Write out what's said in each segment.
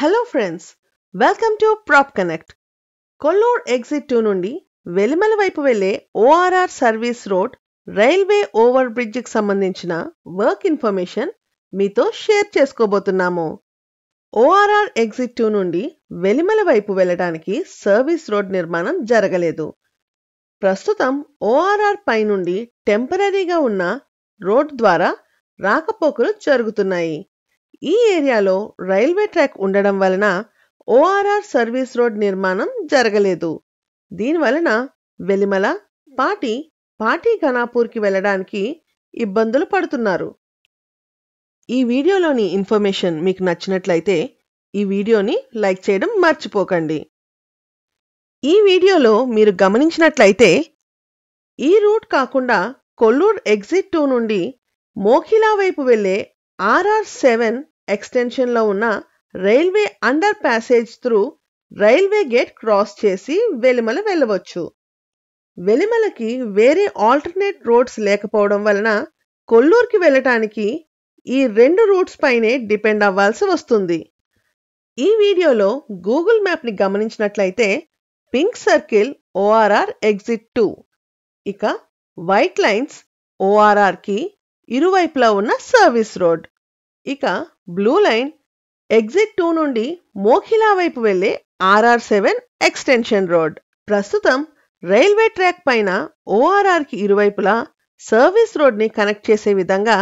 Hello friends, welcome to Prop Connect. Kollur exit 2 నుండి వెలిమల వైపు వెళ్లే ORR service road railway over bridge కి సంబంధించిన వర్క్ ఇన్ఫర్మేషన్ మీతో షేర్ చేసుకోబోతున్నాము. ఓఆర్ఆర్ ఎగ్జిట్ 2 నుండి వెలిమల వైపు వెళ్ళడానికి సర్వీస్ రోడ్ నిర్మాణం జరగలేదు. ప్రస్తుతం ఓఆర్ఆర్ పై నుండి టెంపరరీగా ఉన్న రోడ్ ద్వారా రాకపోకలు జరుగుతున్నాయి. ఈ ఏరియాలో రైల్వే ట్రాక్ ఉండడం వలన ఓఆర్ఆర్ సర్వీస్ రోడ్ నిర్మాణం జరగలేదు. దీనివలన వెలిమల, పాటి ఘనాపూర్కి వెళ్ళడానికి ఇబ్బందులు పడుతున్నారు. ఈ వీడియోలోని ఇన్ఫర్మేషన్ మీకు నచ్చినట్లయితే ఈ వీడియోని లైక్ చేయడం మర్చిపోకండి. ఈ వీడియోలో మీరు గమనించినట్లయితే ఈ రూట్ కాకుండా కొల్లూరు ఎగ్జిట్ 2 నుండి మోఖిలా వైపు వెళ్లే RR7 ఎక్స్టెన్షన్లో ఉన్న railway under passage through railway gate cross చేసి వెలిమల వెళ్ళవచ్చు. వెలిమలకి వేరే ఆల్టర్నేట్ రోడ్స్ లేకపోవడం వలన కొల్లూరుకి వెళ్ళటానికి ఈ రెండు రూట్స్ పైనే డిపెండ్ అవ్వాల్సి వస్తుంది. ఈ వీడియోలో గూగుల్ మ్యాప్ని గమనించినట్లయితే పింక్ సర్కిల్ ఓఆర్ఆర్ ఎగ్జిట్ 2, ఇక వైట్ లైన్స్ ఓఆర్ఆర్కి ఇరువైపులా ఉన్న సర్వీస్ రోడ్, ఇక బ్లూ లైన్ ఎగ్జిట్ 2 నుండి మోఖిలా వైపు వెళ్లే RR7 ఎక్స్టెన్షన్ రోడ్. ప్రస్తుతం రైల్వే ట్రాక్ పైన ఓఆర్ఆర్కి ఇరువైపులా సర్వీస్ రోడ్ని కనెక్ట్ చేసే విధంగా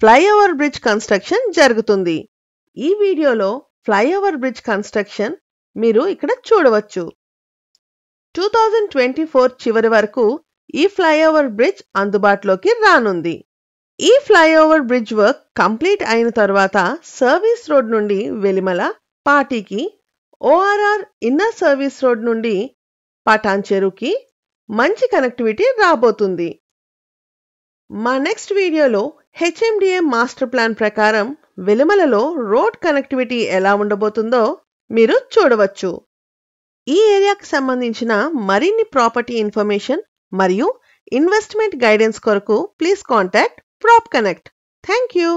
ఫ్లైఓవర్ బ్రిడ్జ్ కన్స్ట్రక్షన్ జరుగుతుంది. ఈ వీడియోలో ఫ్లైఓవర్ బ్రిడ్జ్ కన్స్ట్రక్షన్ మీరు ఇక్కడ చూడవచ్చు. 2024 చివరి వరకు ఈ ఫ్లైఓవర్ బ్రిడ్జ్ అందుబాటులోకి రానుంది. ఈ ఫ్లైఓవర్ బ్రిడ్జ్ వర్క్ కంప్లీట్ అయిన తర్వాత సర్వీస్ రోడ్ నుండి వెలిమల, పాటికి, ఓఆర్ఆర్ ఇన్నర్ సర్వీస్ రోడ్ నుండి పటాన్ చెరువుకి మంచి కనెక్టివిటీ రాబోతుంది. మా నెక్స్ట్ వీడియోలో HMDA మాస్టర్ ప్లాన్ ప్రకారం వెలిమలలో రోడ్ కనెక్టివిటీ ఎలా ఉండబోతుందో మీరు చూడవచ్చు. ఈ ఏరియాకి సంబంధించిన మరిన్ని ప్రాపర్టీ ఇన్ఫర్మేషన్ మరియు ఇన్వెస్ట్మెంట్ గైడెన్స్ కొరకు please contact Prop Connect. Thank you.